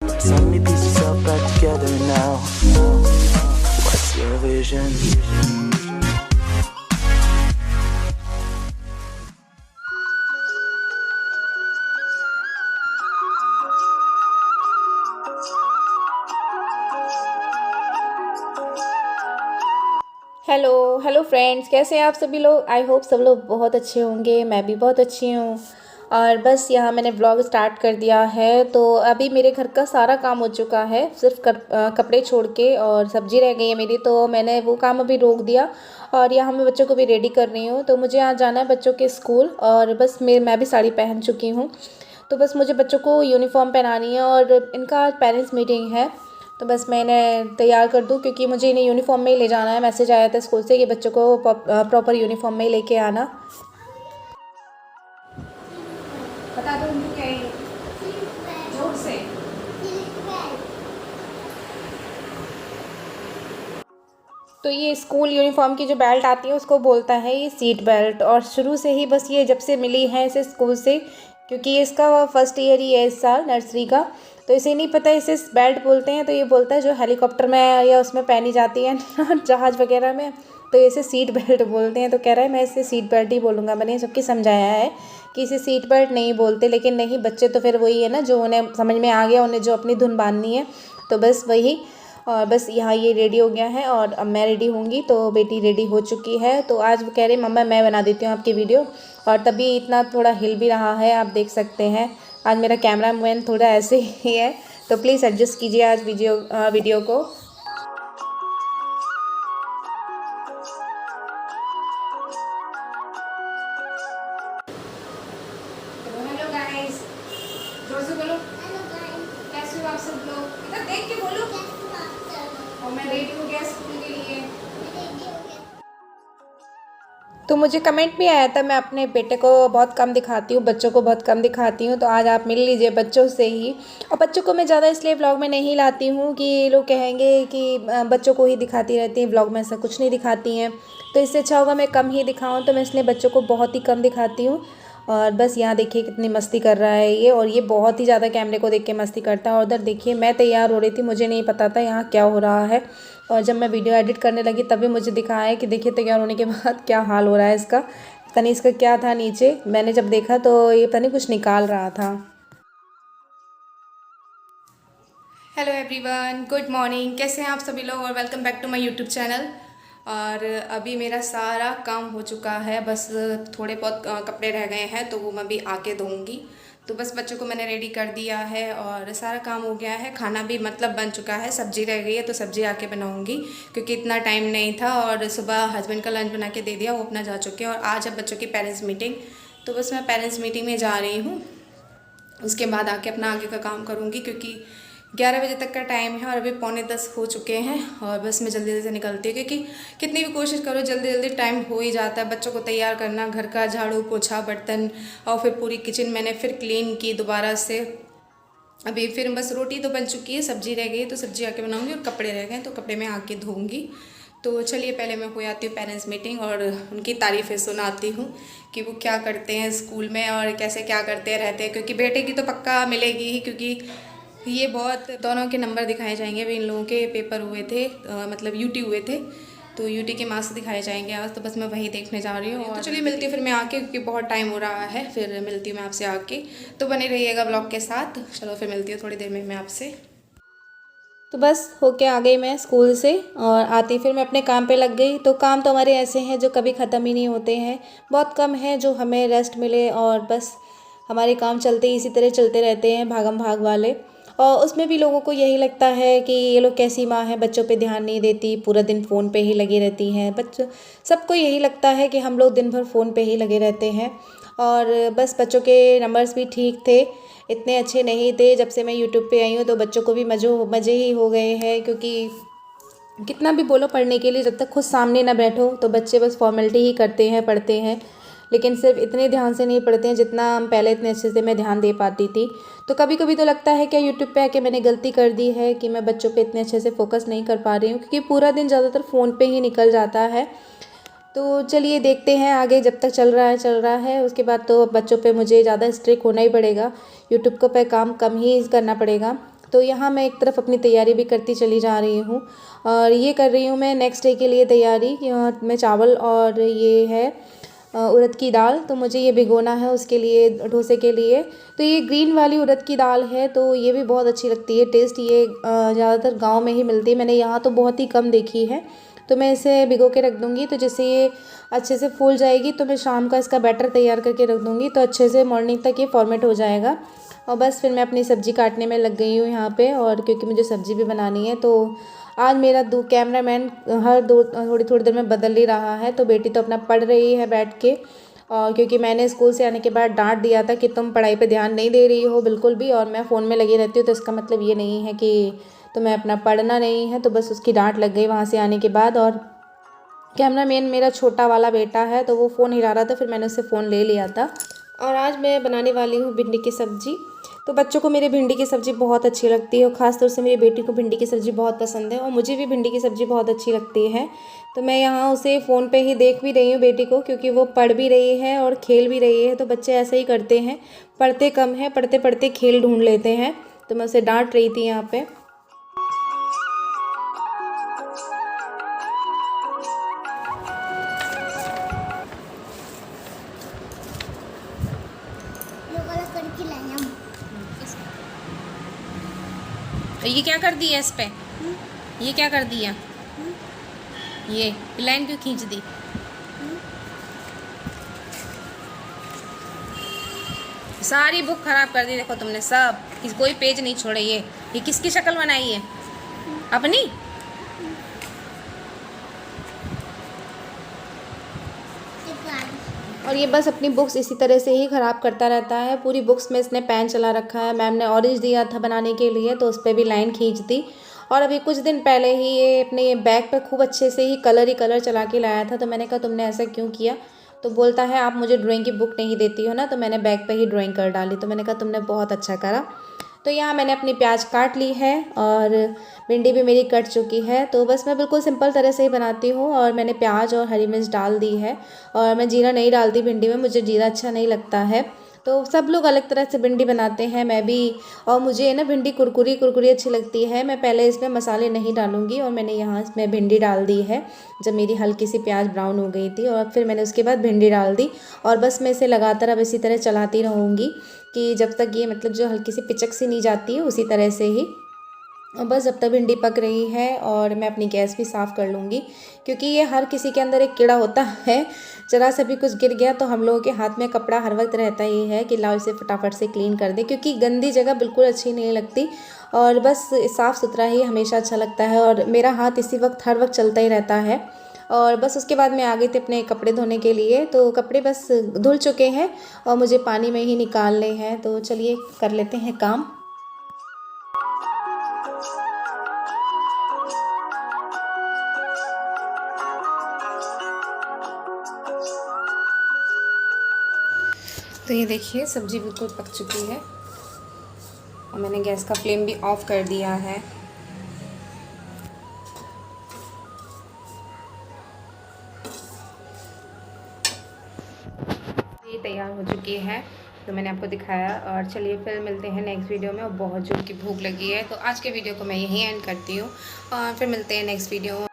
So many pieces all back together now. What's your vision? Hello hello friends, कैसे हैं आप सभी लोग। आई होप सब लोग बहुत अच्छे होंगे। मैं भी बहुत अच्छी हूँ। और बस यहाँ मैंने व्लॉग स्टार्ट कर दिया है। तो अभी मेरे घर का सारा काम हो चुका है, सिर्फ कपड़े छोड़ के, और सब्जी रह गई है मेरी, तो मैंने वो काम अभी रोक दिया। और यहाँ मैं बच्चों को भी रेडी कर रही हूँ। तो मुझे आज जाना है बच्चों के स्कूल, और बस मैं भी साड़ी पहन चुकी हूँ। तो बस मुझे बच्चों को यूनिफॉर्म पहनानी है, और इनका आज पेरेंट्स मीटिंग है। तो बस मैं इन्हें तैयार कर दूँ, क्योंकि मुझे इन्हें यूनिफॉर्म में ही ले जाना है। मैसेज आया था स्कूल से कि बच्चों को प्रॉपर यूनिफॉर्म में ही लेके आना। बता दो उनको क्या है, जोर से। तो ये स्कूल यूनिफॉर्म की जो बेल्ट आती है उसको बोलता है ये सीट बेल्ट। और शुरू से ही बस ये जब से मिली है इसे स्कूल से, क्योंकि ये इसका फर्स्ट ईयर ही है इस साल नर्सरी का, तो इसे नहीं पता इसे बेल्ट बोलते हैं। तो ये बोलता है जो हेलीकॉप्टर में या उसमें पहनी जाती है जहाज़ वगैरह में, तो इसे सीट बेल्ट बोलते हैं। तो कह रहा है मैं इसे सीट बेल्ट ही बोलूँगा। मैंने सबकी समझाया है कि इसे सीट बेल्ट नहीं बोलते, लेकिन नहीं, बच्चे तो फिर वही है ना, जो उन्हें समझ में आ गया, उन्हें जो अपनी धुन बांधनी है, तो बस वही। और बस यहाँ ये रेडी हो गया है, और अब मैं रेडी होंगी। तो बेटी रेडी हो चुकी है। तो आज वो कह रही मम्मा मैं बना देती हूँ आपकी वीडियो, और तभी इतना थोड़ा हिल भी रहा है, आप देख सकते हैं। आज मेरा कैमरा मैन थोड़ा ऐसे ही है, तो प्लीज़ एडजस्ट कीजिए आज वीडियो को। हेलो गाइस, जोर से बोलो। कैसे हो आप सब लोग, इधर देख के बोलो। और मैं रेडी हो गया स्कूल के लिए। तो मुझे कमेंट भी आया था, मैं अपने बेटे को बहुत कम दिखाती हूँ, बच्चों को बहुत कम दिखाती हूँ। तो आज आप मिल लीजिए बच्चों से ही। और बच्चों को मैं ज़्यादा इसलिए व्लॉग में नहीं लाती हूँ कि ये लोग कहेंगे कि बच्चों को ही दिखाती रहती हैं, व्लॉग में ऐसा कुछ नहीं दिखाती हैं। तो इससे अच्छा होगा मैं कम ही दिखाऊँ, तो मैं इसलिए बच्चों को बहुत ही कम दिखाती हूँ। और बस यहाँ देखिए कितनी मस्ती कर रहा है ये, और ये बहुत ही ज़्यादा कैमरे को देख के मस्ती करता है। और उधर देखिए मैं तैयार हो रही थी, मुझे नहीं पता था यहाँ क्या हो रहा है। और जब मैं वीडियो एडिट करने लगी तभी मुझे दिखा है कि देखिए तैयार होने के बाद क्या हाल हो रहा है इसका। पता नहीं इसका क्या था नीचे, मैंने जब देखा तो ये पता नहीं कुछ निकाल रहा था। Hello everyone, good morning. कैसे हैं आप सभी लोग, और welcome back to my YouTube channel. और अभी मेरा सारा काम हो चुका है, बस थोड़े बहुत कपड़े रह गए हैं, तो वो मैं भी आके धोऊंगी। तो बस बच्चों को मैंने रेडी कर दिया है, और सारा काम हो गया है। खाना भी मतलब बन चुका है, सब्जी रह गई है, तो सब्जी आके बनाऊंगी, क्योंकि इतना टाइम नहीं था। और सुबह हस्बैंड का लंच बना के दे दिया, वो अपना जा चुके हैं। और आज है बच्चों की पेरेंट्स मीटिंग, तो बस मैं पेरेंट्स मीटिंग में जा रही हूँ। उसके बाद आके अपना आगे का काम करूँगी, क्योंकि 11 बजे तक का टाइम है, और अभी 9:45 हो चुके हैं। और बस मैं जल्दी जल्दी से निकलती हूँ, क्योंकि कितनी भी कोशिश करो जल्दी जल्दी टाइम हो ही जाता है। बच्चों को तैयार करना, घर का झाड़ू पोछा बर्तन, और फिर पूरी किचन मैंने फिर क्लीन की दोबारा से। अभी फिर बस रोटी तो बन चुकी है, सब्जी रह गई है, तो सब्जी आके बनाऊँगी, और कपड़े रह गए तो कपड़े मैं आके धोऊँगी। तो चलिए पहले मैं हो आती हूँ पेरेंट्स मीटिंग, और उनकी तारीफ़ें सुनाती हूँ कि वो क्या करते हैं स्कूल में, और कैसे क्या करते रहते हैं। क्योंकि बेटे की तो पक्का मिलेगी ही, क्योंकि ये बहुत, दोनों के नंबर दिखाए जाएंगे। अभी इन लोगों के पेपर हुए थे, मतलब यूटी हुए थे, तो यूटी के मार्क्स दिखाए जाएंगे आज। तो बस मैं वही देखने जा रही हूँ। और तो चलिए मिलती हूँ फिर मैं आके, क्योंकि बहुत टाइम हो रहा है। फिर मिलती हूँ मैं आपसे आके, तो बने रहिएगा ब्लॉग के साथ। चलो फिर मिलती हूँ थोड़ी देर में मैं आपसे। तो बस होके आ गई मैं स्कूल से, और आती फिर मैं अपने काम पे लग गई। तो काम तो हमारे ऐसे हैं जो कभी ख़त्म ही नहीं होते हैं, बहुत कम है जो हमें रेस्ट मिले। और बस हमारे काम चलते ही इसी तरह चलते रहते हैं, भागम भाग वाले। और उसमें भी लोगों को यही लगता है कि ये लोग कैसी माँ है, बच्चों पे ध्यान नहीं देती, पूरा दिन फ़ोन पे ही लगी रहती हैं। बच्चों सबको यही लगता है कि हम लोग दिन भर फ़ोन पे ही लगे रहते हैं। और बस बच्चों के नंबर्स भी ठीक थे, इतने अच्छे नहीं थे। जब से मैं यूट्यूब पे आई हूँ तो बच्चों को भी मज़े ही हो गए हैं, क्योंकि कितना भी बोलो पढ़ने के लिए, जब तक खुद सामने ना बैठो तो बच्चे बस फॉर्मेलिटी ही करते हैं, पढ़ते हैं, लेकिन सिर्फ इतने ध्यान से नहीं पढ़ते हैं जितना हम पहले इतने अच्छे से मैं ध्यान दे पाती थी। तो कभी कभी तो लगता है क्या यूट्यूब पे आके मैंने गलती कर दी है कि मैं बच्चों पे इतने अच्छे से फोकस नहीं कर पा रही हूँ, क्योंकि पूरा दिन ज़्यादातर फ़ोन पे ही निकल जाता है। तो चलिए देखते हैं आगे, जब तक चल रहा है, उसके बाद तो बच्चों पे मुझे ज़्यादा स्ट्रिक्ट होना ही पड़ेगा। यूट्यूब को पे काम कम ही करना पड़ेगा। तो यहाँ मैं एक तरफ अपनी तैयारी भी करती चली जा रही हूँ। और ये कर रही हूँ मैं नेक्स्ट डे के लिए तैयारी। मैं चावल और ये है उड़द की दाल, तो मुझे ये भिगोना है उसके लिए, डोसे के लिए। तो ये ग्रीन वाली उड़द की दाल है, तो ये भी बहुत अच्छी लगती है। टेस्ट ये ज़्यादातर गांव में ही मिलती है, मैंने यहाँ तो बहुत ही कम देखी है। तो मैं इसे भिगो के रख दूँगी, तो जैसे ये अच्छे से फूल जाएगी तो मैं शाम का इसका बैटर तैयार करके रख दूँगी, तो अच्छे से मॉर्निंग तक ये फॉर्मेट हो जाएगा। और बस फिर मैं अपनी सब्ज़ी काटने में लग गई हूँ यहाँ पे, और क्योंकि मुझे सब्ज़ी भी बनानी है। तो आज मेरा कैमरामैन हर थोड़ी थोड़ी देर में बदल ही रहा है। तो बेटी तो अपना पढ़ रही है बैठ के, और क्योंकि मैंने स्कूल से आने के बाद डांट दिया था कि तुम पढ़ाई पे ध्यान नहीं दे रही हो बिल्कुल भी, और मैं फ़ोन में लगी रहती हूँ, तो इसका मतलब ये नहीं है कि तुम्हें अपना पढ़ना नहीं है। तो बस उसकी डांट लग गई वहाँ से आने के बाद। और कैमरामैन मेरा छोटा वाला बेटा है, तो वो फ़ोन हिला रहा था, फिर मैंने उससे फ़ोन ले लिया था। और आज मैं बनाने वाली हूँ भिंडी की सब्ज़ी। तो बच्चों को मेरी भिंडी की सब्ज़ी बहुत अच्छी लगती है, और ख़ासतौर से मेरी बेटी को भिंडी की सब्ज़ी बहुत पसंद है, और मुझे भी भिंडी की सब्ज़ी बहुत अच्छी लगती है। तो मैं यहाँ उसे फ़ोन पे ही देख भी रही हूँ बेटी को, क्योंकि वो पढ़ भी रही है और खेल भी रही है। तो बच्चे ऐसा ही करते हैं, पढ़ते कम हैं, पढ़ते पढ़ते खेल ढूंढ लेते हैं। तो मैं उसे डांट रही थी यहाँ पे। ये क्या कर दिया इस पे? ये क्या कर दिया? ये लाइन क्यों खींच दी? सारी बुक खराब कर दी देखो तुमने सब, कोई पेज नहीं छोड़े। ये किसकी शक्ल बनाई है? अपनी? और ये बस अपनी बुक्स इसी तरह से ही ख़राब करता रहता है। पूरी बुक्स में इसने पेन चला रखा है। मैम ने ऑरेंज दिया था बनाने के लिए, तो उस पर भी लाइन खींच दी। और अभी कुछ दिन पहले ही ये अपने बैग पे खूब अच्छे से ही कलर चला के लाया था। तो मैंने कहा तुमने ऐसा क्यों किया? तो बोलता है आप मुझे ड्राइंग की बुक नहीं देती हो ना, तो मैंने बैग पे ही ड्राइंग कर डाली। तो मैंने कहा तुमने बहुत अच्छा करा। तो यहाँ मैंने अपनी प्याज काट ली है, और भिंडी भी मेरी कट चुकी है। तो बस मैं बिल्कुल सिंपल तरह से ही बनाती हूँ, और मैंने प्याज और हरी मिर्च डाल दी है। और मैं जीरा नहीं डालती भिंडी में, मुझे जीरा अच्छा नहीं लगता है। तो सब लोग अलग तरह से भिंडी बनाते हैं, मैं भी। और मुझे ना भिंडी कुरकुरी अच्छी लगती है। मैं पहले इसमें मसाले नहीं डालूँगी, और मैंने यहाँ इसमें भिंडी डाल दी है जब मेरी हल्की सी प्याज ब्राउन हो गई थी। और फिर मैंने उसके बाद भिंडी डाल दी, और बस मैं इसे लगातार अब इसी तरह चलाती रहूँगी कि जब तक ये मतलब जो हल्की सी पिचक सी नहीं जाती है उसी तरह से ही। और बस जब तक भिंडी पक रही है, और मैं अपनी गैस भी साफ़ कर लूँगी, क्योंकि ये हर किसी के अंदर एक कीड़ा होता है। ज़रा सा भी कुछ गिर गया तो हम लोगों के हाथ में कपड़ा हर वक्त रहता ही है कि लाओ इसे फटाफट से क्लीन कर दे, क्योंकि गंदी जगह बिल्कुल अच्छी नहीं लगती। और बस साफ़ सुथरा ही हमेशा अच्छा लगता है, और मेरा हाथ इसी वक्त हर वक्त चलता ही रहता है। और बस उसके बाद मैं आ गई थी अपने कपड़े धोने के लिए। तो कपड़े बस धुल चुके हैं, और मुझे पानी में ही निकालने हैं। तो चलिए कर लेते हैं काम। तो ये देखिए सब्ज़ी बिल्कुल पक चुकी है, और मैंने गैस का फ्लेम भी ऑफ कर दिया है। ये तैयार हो चुकी है, तो मैंने आपको दिखाया। और चलिए फिर मिलते हैं नेक्स्ट वीडियो में। और बहुत जोर की भूख लगी है, तो आज के वीडियो को मैं यहीं एंड करती हूँ, और फिर मिलते हैं नेक्स्ट वीडियो